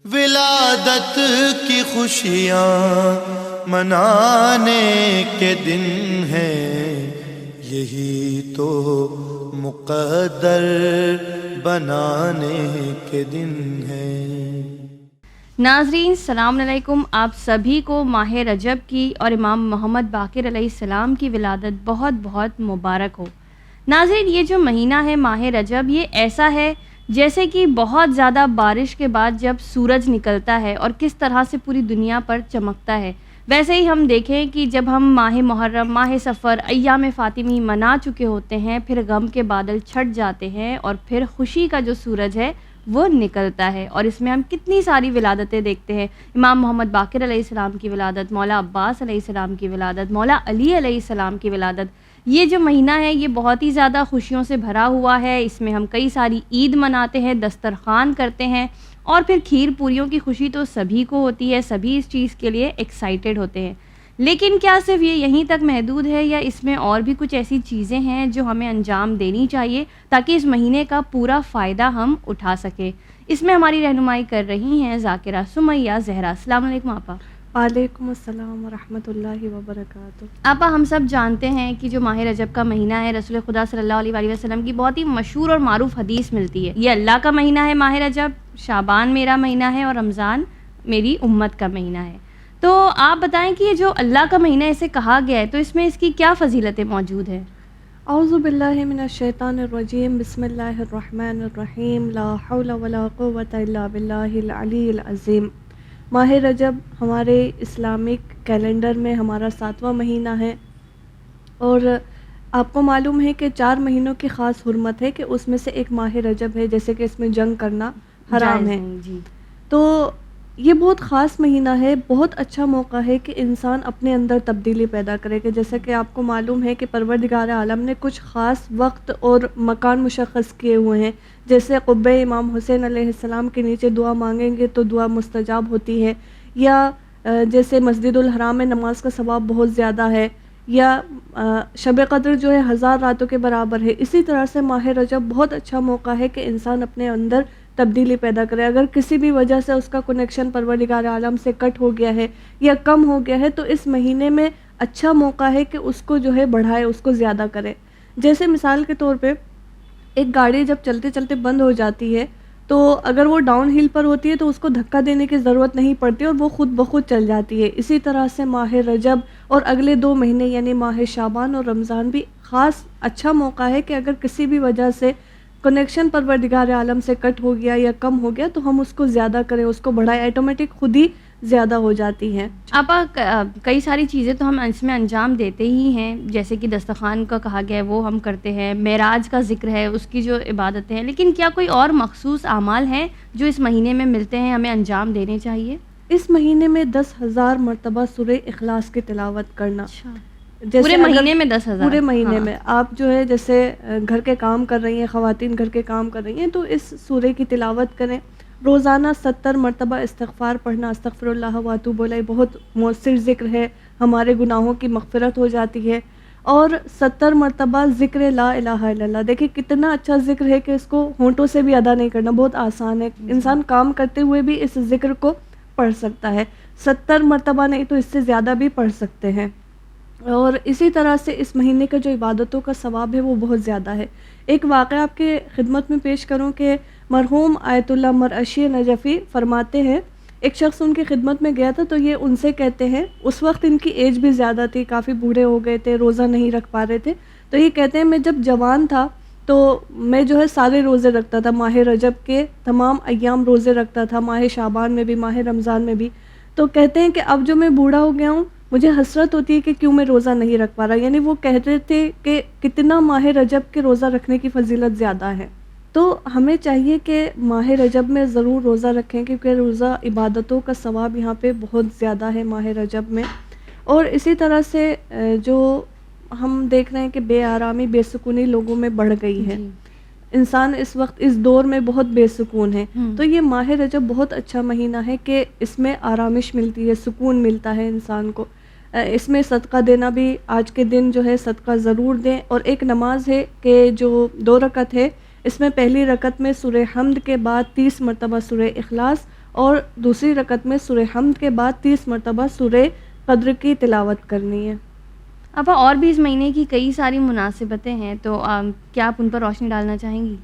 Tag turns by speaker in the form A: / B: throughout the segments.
A: ولادت کی خوشیاں منانے کے دن ہے، یہی تو مقدر بنانے کے دن ہے۔
B: ناظرین السلام علیکم، آپ سبھی کو ماہ رجب کی اور امام محمد باقر علیہ السلام کی ولادت بہت بہت مبارک ہو۔ ناظرین، یہ جو مہینہ ہے ماہ رجب، یہ ایسا ہے جیسے کہ بہت زیادہ بارش کے بعد جب سورج نکلتا ہے اور کس طرح سے پوری دنیا پر چمکتا ہے، ویسے ہی ہم دیکھیں کہ جب ہم ماہ محرم، ماہ سفر، ایام فاطمی منا چکے ہوتے ہیں، پھر غم کے بادل چھٹ جاتے ہیں اور پھر خوشی کا جو سورج ہے وہ نکلتا ہے، اور اس میں ہم کتنی ساری ولادتیں دیکھتے ہیں۔ امام محمد باقر علیہ السلام کی ولادت، مولا عباس علیہ السلام کی ولادت، مولا علی علیہ السلام کی ولادت۔ یہ جو مہینہ ہے یہ بہت ہی زیادہ خوشیوں سے بھرا ہوا ہے۔ اس میں ہم کئی ساری عید مناتے ہیں، دسترخوان کرتے ہیں، اور پھر کھیر پوریوں کی خوشی تو سبھی کو ہوتی ہے، سبھی اس چیز کے لیے ایکسائٹیڈ ہوتے ہیں۔ لیکن کیا صرف یہ یہیں تک محدود ہے، یا اس میں اور بھی کچھ ایسی چیزیں ہیں جو ہمیں انجام دینی چاہیے تاکہ اس مہینے کا پورا فائدہ ہم اٹھا سکیں؟ اس میں ہماری رہنمائی کر رہی ہیں ذاکرہ سمیہ زہرا۔ السلام علیکم آپا۔
C: وعلیکم السلام ورحمۃ اللہ وبرکاتہ۔
B: آپا، ہم سب جانتے ہیں کہ جو ماہ رجب کا مہینہ ہے، رسول خدا صلی اللہ علیہ وآلہ وسلم کی بہت ہی مشہور اور معروف حدیث ملتی ہے، یہ اللہ کا مہینہ ہے ماہ رجب، شعبان میرا مہینہ ہے اور رمضان میری امت کا مہینہ ہے۔ تو آپ بتائیں کہ یہ جو اللہ کا مہینہ اسے کہا گیا ہے، تو اس میں اس کی کیا فضیلتیں موجود ہیں؟
C: اعوذ باللہ من الشیطان الرجیم، بسم اللہ الرحمن الرحیم، لا حول ولا قوۃ الا باللہ العلی العظیم۔ ماہ رجب ہمارے اسلامک کیلنڈر میں ہمارا 7واں مہینہ ہے، اور آپ کو معلوم ہے کہ 4 مہینوں کی خاص حرمت ہے کہ اس میں سے ایک ماہ رجب ہے، جیسے کہ اس میں جنگ کرنا حرام ہے۔
B: جی،
C: تو یہ بہت خاص مہینہ ہے، بہت اچھا موقع ہے کہ انسان اپنے اندر تبدیلی پیدا کرے، کہ جیسا کہ آپ کو معلوم ہے کہ پروردگار عالم نے کچھ خاص وقت اور مکان مشخص کیے ہوئے ہیں، جیسے قبہ امام حسین علیہ السلام کے نیچے دعا مانگیں گے تو دعا مستجاب ہوتی ہے، یا جیسے مسجد الحرام میں نماز کا ثواب بہت زیادہ ہے، یا شب قدر جو ہے 1000 راتوں کے برابر ہے۔ اسی طرح سے ماہ رجب بہت اچھا موقع ہے کہ انسان اپنے اندر تبدیلی پیدا کرے۔ اگر کسی بھی وجہ سے اس کا کنیکشن پروردگار عالم سے کٹ ہو گیا ہے یا کم ہو گیا ہے، تو اس مہینے میں اچھا موقع ہے کہ اس کو جو ہے بڑھائے، اس کو زیادہ کرے۔ جیسے مثال کے طور پہ ایک گاڑی جب چلتے چلتے بند ہو جاتی ہے، تو اگر وہ ڈاؤن ہل پر ہوتی ہے تو اس کو دھکا دینے کی ضرورت نہیں پڑتی اور وہ خود بخود چل جاتی ہے۔ اسی طرح سے ماہ رجب اور اگلے 2 مہینے یعنی ماہ شعبان اور رمضان بھی خاص اچھا موقع ہے کہ اگر کسی بھی وجہ سے کنیکشن پروردگار عالم سے کٹ ہو گیا یا کم ہو گیا تو ہم اس کو زیادہ کریں، اس کو بڑھائیں، آٹومیٹک خود ہی زیادہ ہو جاتی ہیں۔
B: آپا، کئی ساری چیزیں تو ہم اس میں انجام دیتے ہی ہیں، جیسے کہ دسترخوان کا کہا گیا ہے وہ ہم کرتے ہیں، معراج کا ذکر ہے، اس کی جو عبادتیں ہیں، لیکن کیا کوئی اور مخصوص اعمال ہیں جو اس مہینے میں ملتے ہیں، ہمیں انجام دینے چاہیے؟
C: اس مہینے میں 10,000 مرتبہ سورہ اخلاص کی تلاوت کرنا۔
B: پورے مہینے میں 10,000؟
C: پورے مہینے میں آپ جو ہے جیسے گھر کے کام کر رہی ہیں، خواتین گھر کے کام کر رہی ہیں، تو اس سورہ کی تلاوت کریں۔ روزانہ 70 مرتبہ استغفار پڑھنا، استغفر اللہ واتوب الیہ، بہت مؤثر ذکر ہے، ہمارے گناہوں کی مغفرت ہو جاتی ہے۔ اور 70 مرتبہ ذکر لا الہ الا اللہ، دیکھیں کتنا اچھا ذکر ہے کہ اس کو ہونٹوں سے بھی ادا نہیں کرنا، بہت آسان ہے، انسان کام کرتے ہوئے بھی اس ذکر کو پڑھ سکتا ہے۔ 70 مرتبہ نہیں تو اس سے زیادہ بھی پڑھ سکتے ہیں۔ اور اسی طرح سے اس مہینے کا جو عبادتوں کا ثواب ہے وہ بہت زیادہ ہے۔ ایک واقعہ آپ کے خدمت میں پیش کروں کہ مرحوم آیت اللہ مرعشی نجفی فرماتے ہیں، ایک شخص ان کی خدمت میں گیا تھا تو یہ ان سے کہتے ہیں، اس وقت ان کی ایج بھی زیادہ تھی، کافی بوڑھے ہو گئے تھے، روزہ نہیں رکھ پا رہے تھے، تو یہ کہتے ہیں میں جب جوان تھا تو میں جو ہے سارے روزے رکھتا تھا، ماہ رجب کے تمام ایام روزے رکھتا تھا، ماہ شعبان میں بھی، ماہ رمضان میں بھی۔ تو کہتے ہیں کہ اب جو میں بوڑھا ہو گیا ہوں مجھے حسرت ہوتی ہے کہ کیوں میں روزہ نہیں رکھ پا رہا، یعنی وہ کہتے تھے کہ کتنا ماہ رجب کے روزہ رکھنے کی فضیلت زیادہ ہے۔ تو ہمیں چاہیے کہ ماہ رجب میں ضرور روزہ رکھیں، کیونکہ روزہ عبادتوں کا ثواب یہاں پہ بہت زیادہ ہے ماہ رجب میں۔ اور اسی طرح سے جو ہم دیکھ رہے ہیں کہ بے آرامی، بے سکونی لوگوں میں بڑھ گئی ہے، انسان اس وقت اس دور میں بہت بے سکون ہے، تو یہ ماہ رجب بہت اچھا مہینہ ہے کہ اس میں آرامش ملتی ہے، سکون ملتا ہے انسان کو۔ اس میں صدقہ دینا بھی، آج کے دن جو ہے صدقہ ضرور دیں۔ اور ایک نماز ہے کہ جو 2 رکعت ہے، اس میں پہلی رکعت میں سورہ حمد کے بعد 30 مرتبہ سورہ اخلاص اور دوسری رکعت میں سورہ حمد کے بعد 30 مرتبہ سورہ قدر کی تلاوت کرنی ہے۔
B: آپا اور بھی اس مہینے کی کئی ساری مناسبتیں ہیں، تو کیا آپ ان پر روشنی ڈالنا چاہیں گی؟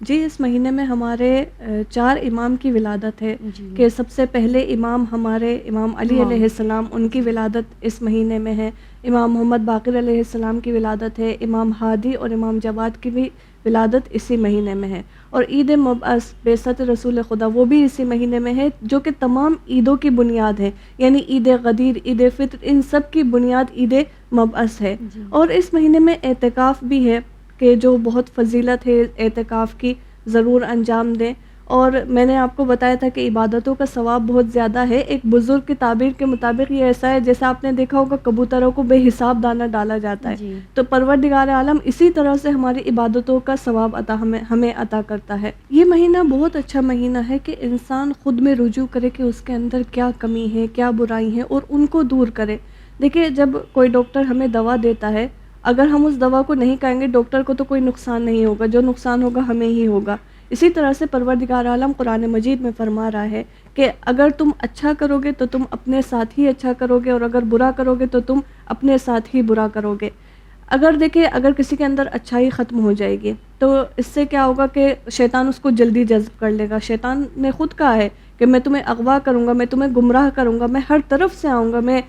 C: جی، اس مہینے میں ہمارے 4 امام کی ولادت ہے
B: جی۔
C: کہ سب سے پہلے امام ہمارے امام علی علیہ السلام، ان کی ولادت اس مہینے میں ہے۔ امام محمد باقر علیہ السلام کی ولادت ہے۔ امام ہادی اور امام جواد کی بھی ولادت اسی مہینے میں ہے۔ اور عید مبعث بعثت رسول خدا وہ بھی اسی مہینے میں ہے، جو کہ تمام عیدوں کی بنیاد ہے، یعنی عید غدیر، عید فطر، ان سب کی بنیاد عید مبعث ہے۔
B: جی۔
C: اور اس مہینے میں اعتکاف بھی ہے کہ جو بہت فضیلت ہے اعتکاف کی، ضرور انجام دیں۔ اور میں نے آپ کو بتایا تھا کہ عبادتوں کا ثواب بہت زیادہ ہے۔ ایک بزرگ کی تعبیر کے مطابق یہ ایسا ہے جیسے آپ نے دیکھا ہوگا کبوتروں کو بے حساب دانہ ڈالا جاتا ہے،
B: جی۔
C: تو پروردگار عالم اسی طرح سے ہماری عبادتوں کا ثواب ہمیں عطا کرتا ہے۔ یہ مہینہ بہت اچھا مہینہ ہے کہ انسان خود میں رجوع کرے کہ اس کے اندر کیا کمی ہے، کیا برائی ہے، اور ان کو دور کرے۔ دیکھیے، جب کوئی ڈاکٹر ہمیں دوا دیتا ہے، اگر ہم اس دوا کو نہیں کھائیں گے، ڈاکٹر کو تو کوئی نقصان نہیں ہوگا، جو نقصان ہوگا ہمیں ہی ہوگا۔ اسی طرح سے پروردگار عالم قرآن مجید میں فرما رہا ہے کہ اگر تم اچھا کرو گے تو تم اپنے ساتھ ہی اچھا کرو گے، اور اگر برا کرو گے تو تم اپنے ساتھ ہی برا کرو گے۔ اگر کسی کے اندر اچھائی ختم ہو جائے گی تو اس سے کیا ہوگا کہ شیطان اس کو جلدی جذب کر لے گا۔ شیطان نے خود کہا ہے کہ میں تمہیں اغوا کروں گا، میں تمہیں گمراہ کروں گا، میں ہر طرف سے آؤں گا، میں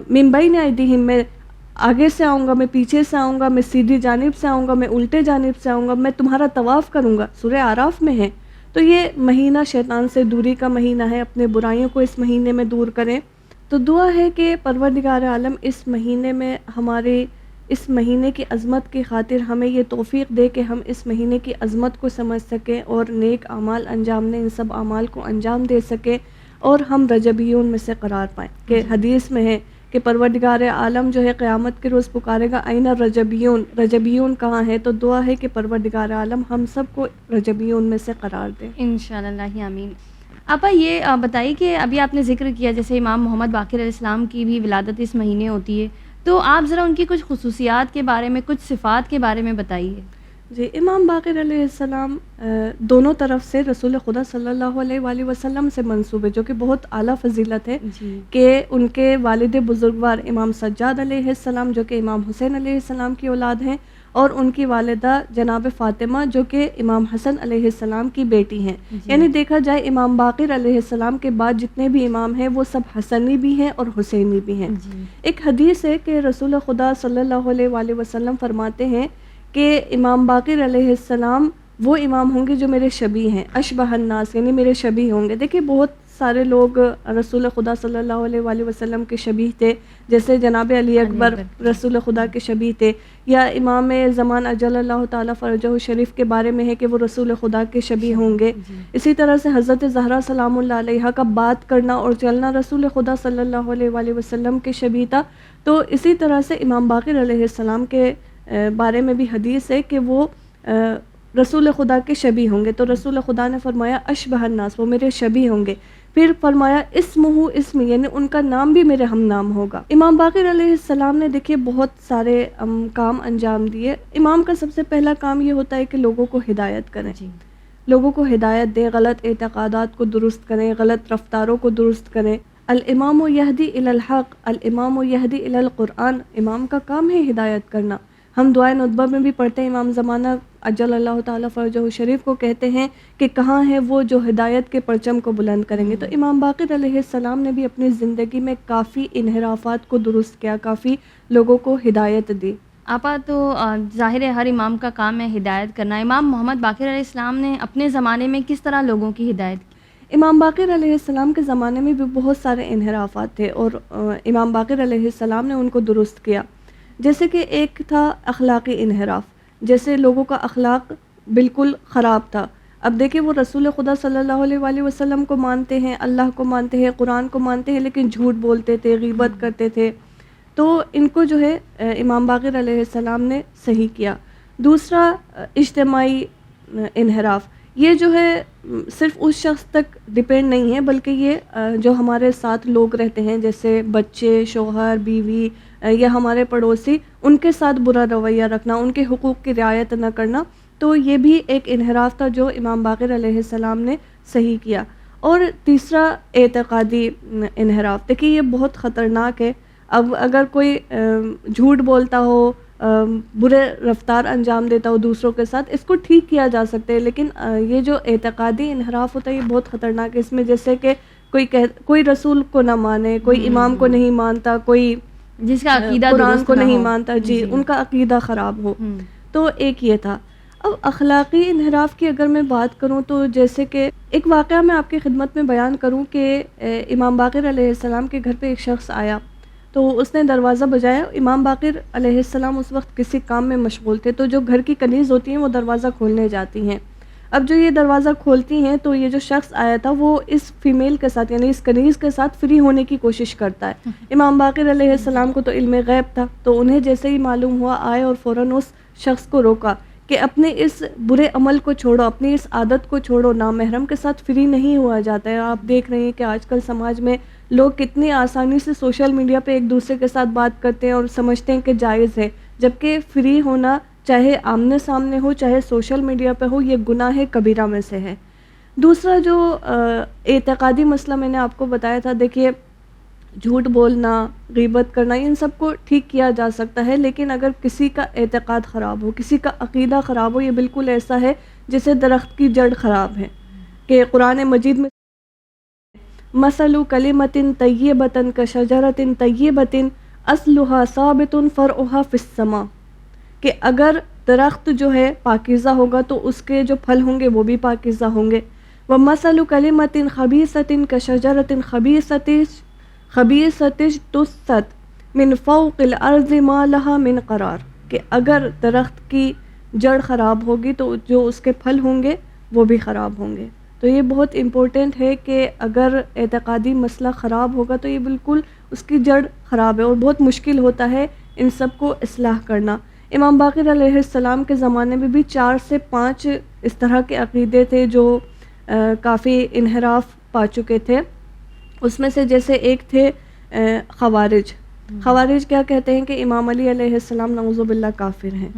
C: من بین ایدیہم، میں آگے سے آؤں گا، میں پیچھے سے آؤں گا، میں سیدھی جانب سے آؤں گا، میں الٹے جانب سے آؤں گا، میں تمہارا طواف کروں گا۔ سورہ اعراف میں ہے۔ تو یہ مہینہ شیطان سے دوری کا مہینہ ہے، اپنے برائیوں کو اس مہینے میں دور کریں۔ تو دعا ہے کہ پروردگار عالم اس مہینے میں ہمارے اس مہینے کی عظمت کی خاطر ہمیں یہ توفیق دے کہ ہم اس مہینے کی عظمت کو سمجھ سکیں اور نیک اعمال انجام دیں، ان سب اعمال کو انجام دے سکیں، اور ہم رجبیون میں سے قرار پائیں۔ کہ حدیث میں ہے کہ پروردگار عالم جو ہے قیامت کے روز پکارے گا، آئین رجبیون، رجبیون کہاں ہے؟ تو دعا ہے کہ پروردگار عالم ہم سب کو رجبیون میں سے قرار دے۔
B: انشاءاللہ، اللہ آمین۔ آپا یہ بتائیے کہ ابھی آپ نے ذکر کیا جیسے امام محمد باقر علیہ السلام کی بھی ولادت اس مہینے ہوتی ہے، تو آپ ذرا ان کی کچھ خصوصیات کے بارے میں، کچھ صفات کے بارے میں بتائیے۔
C: جی، امام باقر علیہ السلام دونوں طرف سے رسول خدا صلی اللہ علیہ وآلہ وسلم سے منسوب ہے، جو کہ بہت اعلیٰ فضیلت ہے
B: جی۔
C: کہ ان کے والد بزرگوار امام سجاد علیہ السلام جو کہ امام حسین علیہ السلام کی اولاد ہیں، اور ان کی والدہ جناب فاطمہ جو کہ امام حسن علیہ السلام کی بیٹی ہیں۔ یعنی دیکھا جائے امام باقر علیہ السلام کے بعد جتنے بھی امام ہیں وہ سب حسنی بھی ہیں اور حسینی بھی ہیں۔ ایک حدیث ہے کہ رسول خدا صلی اللہ علیہ وآلہ وسلم فرماتے ہیں کہ امام باقر علیہ السلام وہ امام ہوں گے جو میرے شبیہ ہیں، اشبہ الناس، یعنی میرے شبیہ ہوں گے۔ دیکھیے، بہت سارے لوگ رسول خدا صلی اللہ علیہ وآلہ وسلم کے شبیہ تھے، جیسے جناب علی اکبر رسول خدا کے شبیہ تھے، یا امام زمان اجل اللہ تعالیٰ فرجہ شریف کے بارے میں ہے کہ وہ رسول خدا کے شبیہ ہوں گے۔ اسی طرح سے حضرت زہرا سلام اللہ علیہا کا بات کرنا اور چلنا رسول خدا صلی اللہ علیہ وآلہ وسلم کے شبیہ تھا۔ تو اسی طرح سے امام باقر علیہ السلام کے بارے میں بھی حدیث ہے کہ وہ رسول خدا کے شبیہ ہوں گے۔ تو رسول خدا نے فرمایا اشبہ الناس، وہ میرے شبیہ ہوں گے۔ پھر فرمایا اسمہ اسمی، یعنی ان کا نام بھی میرے ہم نام ہوگا۔ امام باقر علیہ السلام نے دیکھیے بہت سارے کام انجام دیے۔ امام کا سب سے پہلا کام یہ ہوتا ہے کہ لوگوں کو ہدایت کریں، لوگوں کو ہدایت دیں، غلط اعتقادات کو درست کریں، غلط رفتاروں کو درست کریں۔ الامام یہدی الی الحق، الامام یہدی الی القرآن، امام کا کام ہے ہدایت کرنا۔ ہم دعائے ندبہ میں بھی پڑھتے ہیں، امام زمانہ اجل اللہ تعالیٰ فرجہ شریف کو کہتے ہیں کہ کہاں ہے وہ جو ہدایت کے پرچم کو بلند کریں گے۔ تو امام باقر علیہ السلام نے بھی اپنی زندگی میں کافی انحرافات کو درست کیا، کافی لوگوں کو ہدایت دی۔
B: آپا تو ظاہر ہے ہر امام کا کام ہے ہدایت کرنا۔ امام محمد باقر علیہ السلام نے اپنے زمانے میں کس طرح لوگوں کی ہدایت کی؟
C: امام باقر علیہ السلام کے زمانے میں بھی بہت سارے انحرافات تھے، اور امام باقر علیہ السلام نے ان کو درست کیا۔ جیسے کہ ایک تھا اخلاقی انحراف، جیسے لوگوں کا اخلاق بالکل خراب تھا۔ اب دیکھیں، وہ رسول خدا صلی اللہ علیہ وآلہ وسلم کو مانتے ہیں، اللہ کو مانتے ہیں، قرآن کو مانتے ہیں، لیکن جھوٹ بولتے تھے، غیبت کرتے تھے۔ تو ان کو جو ہے امام باقر علیہ السلام نے صحیح کیا۔ دوسرا اجتماعی انحراف، یہ جو ہے صرف اس شخص تک ڈیپینڈ نہیں ہے، بلکہ یہ جو ہمارے ساتھ لوگ رہتے ہیں، جیسے بچے، شوہر، بیوی یا ہمارے پڑوسی، ان کے ساتھ برا رویہ رکھنا، ان کے حقوق کی رعایت نہ کرنا، تو یہ بھی ایک انحراف تھا جو امام باقر علیہ السلام نے صحیح کیا۔ اور تیسرا اعتقادی انحراف. دیکھیے یہ بہت خطرناک ہے. اب اگر کوئی جھوٹ بولتا ہو، برے رفتار انجام دیتا ہو دوسروں کے ساتھ، اس کو ٹھیک کیا جا سکتا ہے، لیکن یہ جو اعتقادی انحراف ہوتا ہے یہ بہت خطرناک ہے. اس میں جیسے کہ کوئی رسول کو نہ مانے، کوئی امام کو نہیں مانتا، کوئی
B: جس کا عقیدہ
C: قرآن کو
B: درست نہ
C: نہیں
B: ہو.
C: مانتا، جی ان کا عقیدہ خراب ہو. تو ایک یہ تھا. اب اخلاقی انحراف کی اگر میں بات کروں تو جیسے کہ ایک واقعہ میں آپ کی خدمت میں بیان کروں کہ امام باقر علیہ السلام کے گھر پہ ایک شخص آیا تو اس نے دروازہ بجایا. امام باقر علیہ السلام اس وقت کسی کام میں مشغول تھے، تو جو گھر کی کنیز ہوتی ہیں وہ دروازہ کھولنے جاتی ہیں. اب جو یہ دروازہ کھولتی ہیں تو یہ جو شخص آیا تھا وہ اس فیمیل کے ساتھ یعنی اس کنیز کے ساتھ فری ہونے کی کوشش کرتا ہے. امام باقر علیہ السلام کو تو علم غیب تھا، تو انہیں جیسے ہی معلوم ہوا آئے اور فوراً اس شخص کو روکا کہ اپنے اس برے عمل کو چھوڑو، اپنی اس عادت کو چھوڑو، نامحرم کے ساتھ فری نہیں ہوا جاتا ہے. آپ دیکھ رہے ہیں کہ آج کل سماج میں لوگ کتنی آسانی سے سوشل میڈیا پہ ایک دوسرے کے ساتھ بات کرتے ہیں اور سمجھتے ہیں کہ جائز ہے، جبکہ فری ہونا چاہے آمنے سامنے ہو چاہے سوشل میڈیا پہ ہو یہ گناہ کبیرہ میں سے ہے. دوسرا جو اعتقادی مسئلہ میں نے آپ کو بتایا تھا، دیکھیے جھوٹ بولنا، غیبت کرنا، ان سب کو ٹھیک کیا جا سکتا ہے، لیکن اگر کسی کا اعتقاد خراب ہو، کسی کا عقیدہ خراب ہو، یہ بالکل ایسا ہے جیسے درخت کی جڑ خراب ہے. کہ قرآن مجید میں مثل کلمۃ طیبۃ کشجرۃ طیبۃ اصلها ثابت فرعها فی السماء، کہ اگر درخت جو ہے پاکیزہ ہوگا تو اس کے جو پھل ہوں گے وہ بھی پاکیزہ ہوں گے. وَمَثَلُ كَلِمَةٍ خَبِيثَةٍ كَشَجَرَةٍ خَبِيثَةٍ تُسَّتْ مِنْ فَوْقِ الْأَرْضِ مَا لَهَا مِنْ قَرَارٍ، کہ اگر درخت کی جڑ خراب ہوگی تو جو اس کے پھل ہوں گے وہ بھی خراب ہوں گے. تو یہ بہت امپورٹنٹ ہے کہ اگر اعتقادی مسئلہ خراب ہوگا تو یہ بالکل اس کی جڑ خراب ہے اور بہت مشکل ہوتا ہے ان سب کو اصلاح کرنا. امام باقر علیہ السلام کے زمانے میں بھی 4 سے 5 اس طرح کے عقیدے تھے جو کافی انحراف پا چکے تھے. اس میں سے جیسے ایک تھے خوارج. خوارج کیا کہتے ہیں کہ امام علی علیہ السلام نعوذ باللہ کافر ہیں،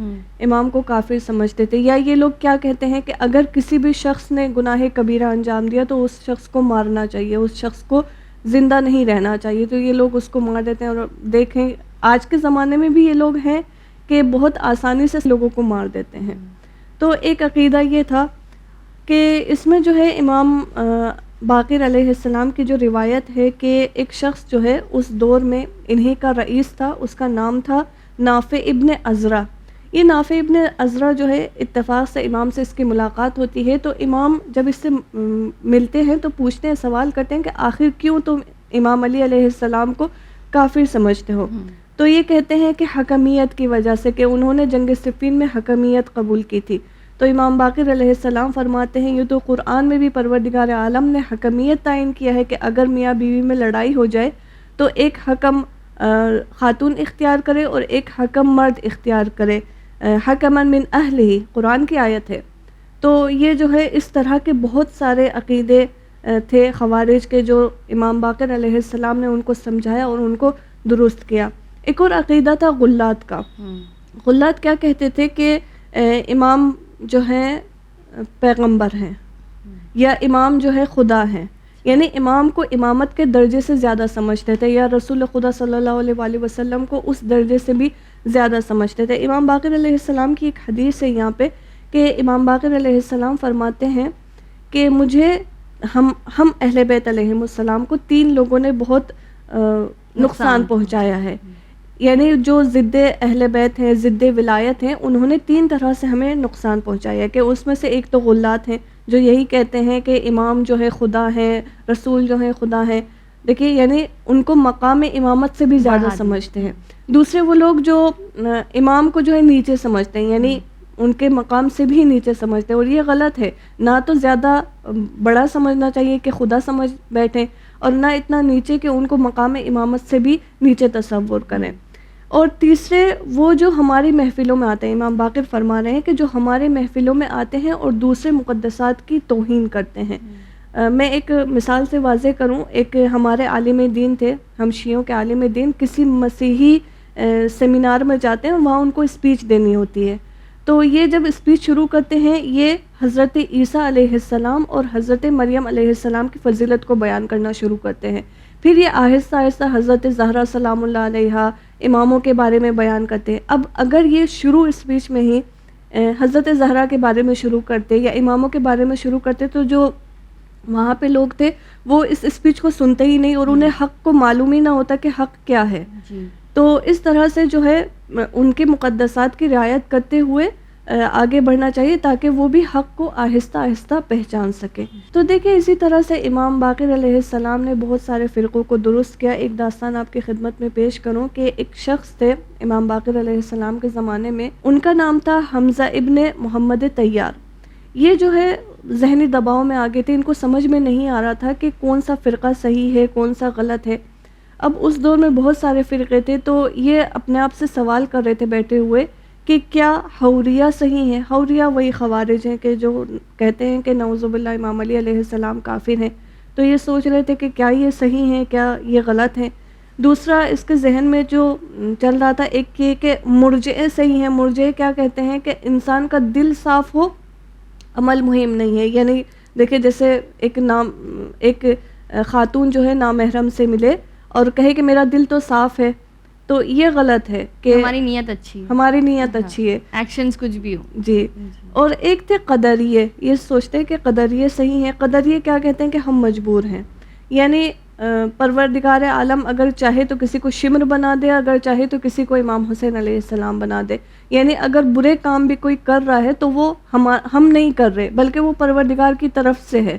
C: امام کو کافر سمجھتے تھے. یا یہ لوگ کیا کہتے ہیں کہ اگر کسی بھی شخص نے گناہ کبیرہ انجام دیا تو اس شخص کو مارنا چاہیے، اس شخص کو زندہ نہیں رہنا چاہیے. تو یہ لوگ اس کو مار دیتے ہیں. اور دیکھیں آج کے زمانے میں بھی یہ لوگ ہیں کہ بہت آسانی سے لوگوں کو مار دیتے ہیں. تو ایک عقیدہ یہ تھا کہ اس میں جو ہے امام باقر علیہ السلام کی جو روایت ہے کہ ایک شخص جو ہے اس دور میں انہی کا رئیس تھا، اس کا نام تھا نافع ابن عزرہ. یہ نافع ابن عزرہ جو ہے اتفاق سے امام سے اس کی ملاقات ہوتی ہے، تو امام جب اس سے ملتے ہیں تو پوچھتے ہیں، سوال کرتے ہیں کہ آخر کیوں تم امام علی علیہ السلام کو کافر سمجھتے ہو؟ تو یہ کہتے ہیں کہ حکمیت کی وجہ سے، کہ انہوں نے جنگ صفین میں حکمیت قبول کی تھی. تو امام باقر علیہ السلام فرماتے ہیں یہ تو قرآن میں بھی پروردگار عالم نے حکمیت تعین کیا ہے کہ اگر میاں بیوی میں لڑائی ہو جائے تو ایک حکم خاتون اختیار کرے اور ایک حکم مرد اختیار کرے. حکمن من اہلہ، قرآن کی آیت ہے. تو یہ جو ہے اس طرح کے بہت سارے عقیدے تھے خوارج کے جو امام باقر علیہ السلام نے ان کو سمجھایا اور ان کو درست کیا. ایک اور عقیدہ تھا غلات کا. غلات کیا کہتے تھے کہ امام جو ہیں پیغمبر ہیں یا امام جو ہے خدا ہیں، یعنی امام کو امامت کے درجے سے زیادہ سمجھتے تھے یا رسول خدا صلی اللہ علیہ وآلہ وسلم کو اس درجے سے بھی زیادہ سمجھتے تھے. امام باقر علیہ السلام کی ایک حدیث ہے یہاں پہ کہ امام باقر علیہ السلام فرماتے ہیں کہ مجھے ہم اہل بیت علیہ السلام کو 3 لوگوں نے بہت نقصان پہنچایا ہے. یعنی جو ضد اہل بیت ہیں، ضد ولایت ہیں، انہوں نے 3 طرح سے ہمیں نقصان پہنچایا ہے. کہ اس میں سے ایک تو غلات ہیں جو یہی کہتے ہیں کہ امام جو ہے خدا ہے، رسول جو ہے خدا ہے. دیکھیے یعنی ان کو مقام امامت سے بھی زیادہ سمجھتے ہیں. دوسرے وہ لوگ جو امام کو جو ہے نیچے سمجھتے ہیں، یعنی ان کے مقام سے بھی نیچے سمجھتے ہیں. اور یہ غلط ہے. نہ تو زیادہ بڑا سمجھنا چاہیے کہ خدا سمجھ بیٹھیں، اور نہ اتنا نیچے کہ ان کو مقام امامت سے بھی نیچے تصور کریں. اور تیسرے وہ جو ہماری محفلوں میں آتے ہیں، امام باقر فرما رہے ہیں کہ جو ہمارے محفلوں میں آتے ہیں اور دوسرے مقدسات کی توہین کرتے ہیں. میں ایک مثال سے واضح کروں. ایک ہمارے عالم دین تھے، ہم شیعوں کے عالم دین، کسی مسیحی سیمینار میں جاتے ہیں اور وہاں ان کو اسپیچ دینی ہوتی ہے. تو یہ جب اسپیچ شروع کرتے ہیں یہ حضرت عیسیٰ علیہ السلام اور حضرت مریم علیہ السلام کی فضیلت کو بیان کرنا شروع کرتے ہیں. پھر یہ آہستہ آہستہ حضرت زہرا سلام اللہ علیہا اماموں کے بارے میں بیان کرتے ہیں. اب اگر یہ شروع اسپیچ میں ہی حضرت زہرا کے بارے میں شروع کرتے یا اماموں کے بارے میں شروع کرتے تو جو وہاں پہ لوگ تھے وہ اس اسپیچ کو سنتے ہی نہیں اور انہیں حق کو معلوم ہی نہ ہوتا کہ حق کیا ہے. تو اس طرح سے جو ہے ان کے مقدسات کی رعایت کرتے ہوئے آگے بڑھنا چاہیے تاکہ وہ بھی حق کو آہستہ آہستہ پہچان سکے. تو دیکھیں اسی طرح سے امام باقر علیہ السلام نے بہت سارے فرقوں کو درست کیا. ایک داستان آپ کی خدمت میں پیش کروں کہ ایک شخص تھے امام باقر علیہ السلام کے زمانے میں, ان کا نام تھا حمزہ ابن محمد طیار. یہ جو ہے ذہنی دباؤ میں آگے تھے, ان کو سمجھ میں نہیں آ رہا تھا کہ کون سا فرقہ صحیح ہے کون سا غلط ہے. اب اس دور میں بہت سارے فرقے تھے تو یہ اپنے آپ سے سوال کر رہے تھے بیٹھے ہوئے کہ کیا حوریہ صحیح ہیں. حوریہ وہی خوارج ہیں کہ جو کہتے ہیں کہ نعوذ باللہ امام علی علیہ السلام کافر ہیں. تو یہ سوچ رہے تھے کہ کیا یہ صحیح ہیں کیا یہ غلط ہیں. دوسرا اس کے ذہن میں جو چل رہا تھا ایک یہ کہ مرجئے صحیح ہیں. مرجئے کیا کہتے ہیں کہ انسان کا دل صاف ہو عمل مہم نہیں ہے. یعنی دیکھیں جیسے ایک خاتون جو ہے نامحرم سے ملے اور کہے کہ میرا دل تو صاف ہے, تو یہ غلط ہے کہ
B: ہماری نیت اچھی ہے ایکشنز کچھ بھی ہو.
C: جی. اور ایک تھے قدریے, یہ سوچتے ہیں کہ قدریے صحیح ہیں. قدریے کیا کہتے ہیں کہ ہم مجبور ہیں, یعنی پروردگار عالم اگر چاہے تو کسی کو شمر بنا دے, اگر چاہے تو کسی کو امام حسین علیہ السلام بنا دے. یعنی اگر برے کام بھی کوئی کر رہا ہے تو وہ ہم نہیں کر رہے بلکہ وہ پروردگار کی طرف سے ہے.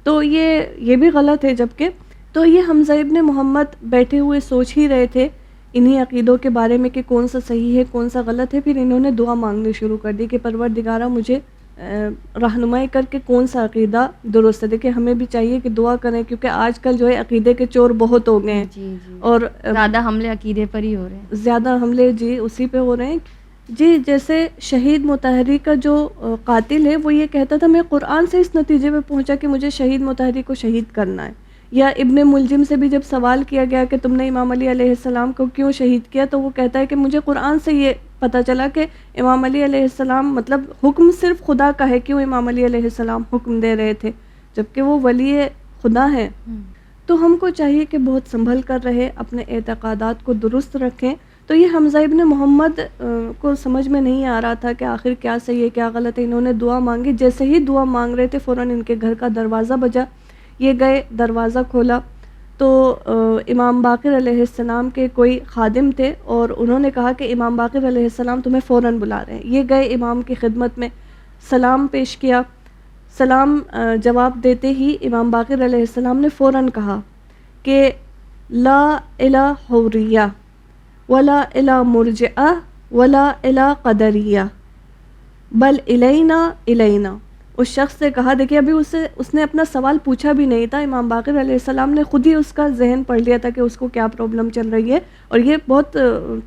C: تو یہ بھی غلط ہے. جبکہ تو یہ حمزہ ابن محمد بیٹھے ہوئے سوچ ہی رہے تھے انہی عقیدوں کے بارے میں کہ کون سا صحیح ہے کون سا غلط ہے. پھر انہوں نے دعا مانگنی شروع کر دی کہ پروردگارہ مجھے رہنمائی کر کے کون سا عقیدہ درست ہے. دیکھیں ہمیں بھی چاہیے کہ دعا کریں کیونکہ آج کل جو ہے عقیدے کے چور بہت ہو گئے ہیں. اور
B: زیادہ حملے عقیدے پر ہی ہو رہے ہیں.
C: زیادہ حملے جی اسی پہ ہو رہے ہیں. جی جیسے شہید مطہری کا جو قاتل ہے وہ یہ کہتا تھا میں قرآن سے اس نتیجے پہ پہنچا کہ مجھے شہید مطہری کو شہید کرنا ہے. یا ابن ملجم سے بھی جب سوال کیا گیا کہ تم نے امام علی علیہ السلام کو کیوں شہید کیا تو وہ کہتا ہے کہ مجھے قرآن سے یہ پتہ چلا کہ امام علی علیہ السلام مطلب حکم صرف خدا کا ہے, کیوں امام علی علیہ السلام حکم دے رہے تھے جبکہ وہ ولی خدا ہیں. تو ہم کو چاہیے کہ بہت سنبھل کر رہے, اپنے اعتقادات کو درست رکھیں. تو یہ حمزہ ابن محمد کو سمجھ میں نہیں آ رہا تھا کہ آخر کیا صحیح ہے کیا غلط ہے. انہوں نے دعا مانگی, جیسے ہی دعا مانگ رہے تھے فوراً ان کے گھر کا دروازہ بجا. یہ گئے دروازہ کھولا تو امام باقر علیہ السلام کے کوئی خادم تھے اور انہوں نے کہا کہ امام باقر علیہ السلام تمہیں فوراً بلا رہے ہیں. یہ گئے امام کی خدمت میں, سلام پیش کیا. سلام جواب دیتے ہی امام باقر علیہ السلام نے فوراً کہا کہ لا الہ حوریہ ولا الہ مرجعہ ولا الہ قدریہ بل الینا. اس شخص سے کہا, دیکھیں ابھی اس نے اپنا سوال پوچھا بھی نہیں تھا, امام باقر علیہ السلام نے خود ہی اس کا ذہن پڑھ لیا تھا کہ اس کو کیا پرابلم چل رہی ہے. اور یہ بہت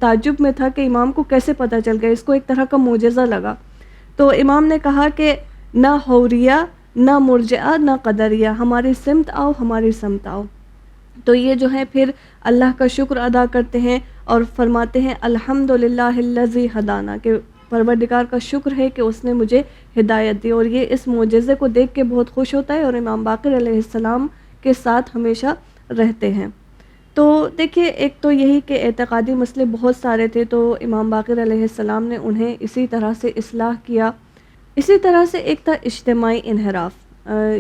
C: تعجب میں تھا کہ امام کو کیسے پتہ چل گیا, اس کو ایک طرح کا معجزہ لگا. تو امام نے کہا کہ نہ حوریہ نہ مرجعہ نہ قدریہ, ہماری سمت آؤ ہماری سمت آؤ. تو یہ جو ہے پھر اللہ کا شکر ادا کرتے ہیں اور فرماتے ہیں الحمدللہ الذی ہدانا, کہ پروردگار کا شکر ہے کہ اس نے مجھے ہدایت دی. اور یہ اس معجزے کو دیکھ کے بہت خوش ہوتا ہے اور امام باقر علیہ السلام کے ساتھ ہمیشہ رہتے ہیں. تو دیکھیے ایک تو یہی کہ اعتقادی مسئلے بہت سارے تھے تو امام باقر علیہ السلام نے انہیں اسی طرح سے اصلاح کیا. اسی طرح سے ایک تھا اجتماعی انحراف,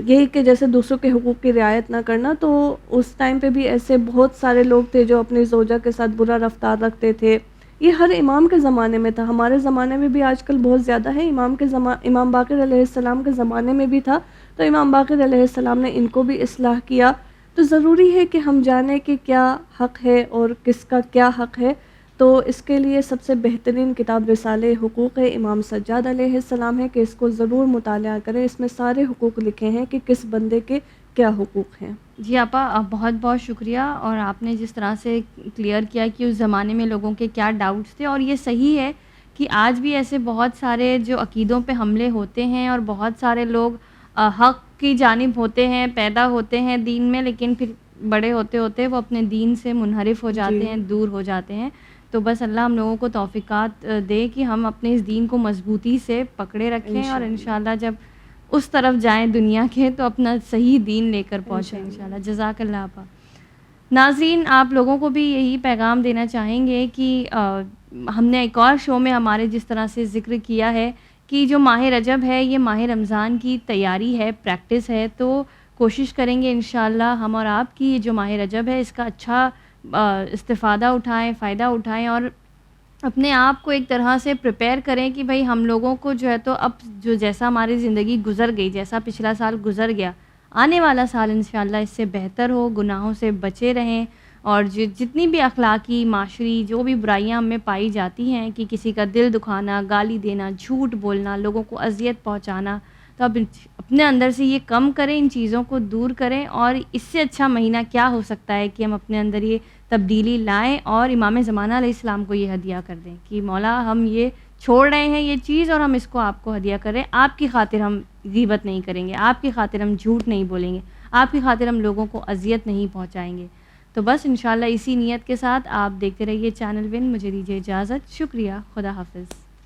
C: یہی کہ جیسے دوسروں کے حقوق کی رعایت نہ کرنا. تو اس ٹائم پہ بھی ایسے بہت سارے لوگ تھے جو اپنی زوجہ کے ساتھ برا رفتار رکھتے تھے. یہ ہر امام کے زمانے میں تھا, ہمارے زمانے میں بھی آج کل بہت زیادہ ہے. امام باقر علیہ السلام کے زمانے میں بھی تھا تو امام باقر علیہ السلام نے ان کو بھی اصلاح کیا. تو ضروری ہے کہ ہم جانیں کہ کیا حق ہے اور کس کا کیا حق ہے. تو اس کے لیے سب سے بہترین کتاب رسالہ حقوق امام سجاد علیہ السلام ہے کہ اس کو ضرور مطالعہ کریں. اس میں سارے حقوق لکھے ہیں کہ کس بندے کے کیا حقوق ہیں.
B: جی آپا بہت بہت شکریہ. اور آپ نے جس طرح سے کلیئر کیا کہ اس زمانے میں لوگوں کے کیا ڈاؤٹس تھے, اور یہ صحیح ہے کہ آج بھی ایسے بہت سارے جو عقیدوں پہ حملے ہوتے ہیں اور بہت سارے لوگ حق کی جانب ہوتے ہیں, پیدا ہوتے ہیں دین میں, لیکن پھر بڑے ہوتے ہوتے وہ اپنے دین سے منحرف ہو جاتے ہیں, دور ہو جاتے ہیں. تو بس اللہ ہم لوگوں کو توفیقات دے کہ ہم اپنے اس دین کو مضبوطی سے پکڑے رکھیں اور انشاءاللہ جب اس طرف جائیں دنیا کے تو اپنا صحیح دین لے کر پہنچیں انشاءاللہ. جزاک اللہ آپا. ناظرین آپ لوگوں کو بھی یہی پیغام دینا چاہیں گے کہ ہم نے ایک اور شو میں ہمارے جس طرح سے ذکر کیا ہے کہ جو ماہ رجب ہے یہ ماہ رمضان کی تیاری ہے، پریکٹس ہے، تو کوشش کریں گے انشاءاللہ ہم اور آپ کی یہ جو ماہ رجب ہے اس کا اچھا استفادہ اٹھائیں، فائدہ اٹھائیں اور اپنے آپ کو ایک طرح سے پریپیئر کریں کہ بھئی ہم لوگوں کو جو ہے تو اب جو جیسا ہماری زندگی گزر گئی، جیسا پچھلا سال گزر گیا، آنے والا سال انشاءاللہ اس سے بہتر ہو، گناہوں سے بچے رہیں اور جتنی بھی اخلاقی معاشری جو بھی برائیاں ہم میں پائی جاتی ہیں کہ کسی کا دل دکھانا، گالی دینا، جھوٹ بولنا، لوگوں کو اذیت پہنچانا، تو اب اپنے اندر سے یہ کم کریں، ان چیزوں کو دور کریں. اور اس سے اچھا مہینہ کیا ہو سکتا ہے کہ ہم اپنے اندر یہ تبدیلی لائیں اور امام زمانہ علیہ السلام کو یہ ہدیہ کر دیں کہ مولا ہم یہ چھوڑ رہے ہیں یہ چیز اور ہم اس کو آپ کو ہدیہ کریں. آپ کی خاطر ہم غیبت نہیں کریں گے، آپ کی خاطر ہم جھوٹ نہیں بولیں گے، آپ کی خاطر ہم لوگوں کو اذیت نہیں پہنچائیں گے. تو بس انشاءاللہ اسی نیت کے ساتھ آپ دیکھتے رہیے چینل ون. مجھے دیجیے اجازت. شکریہ. خدا حافظ.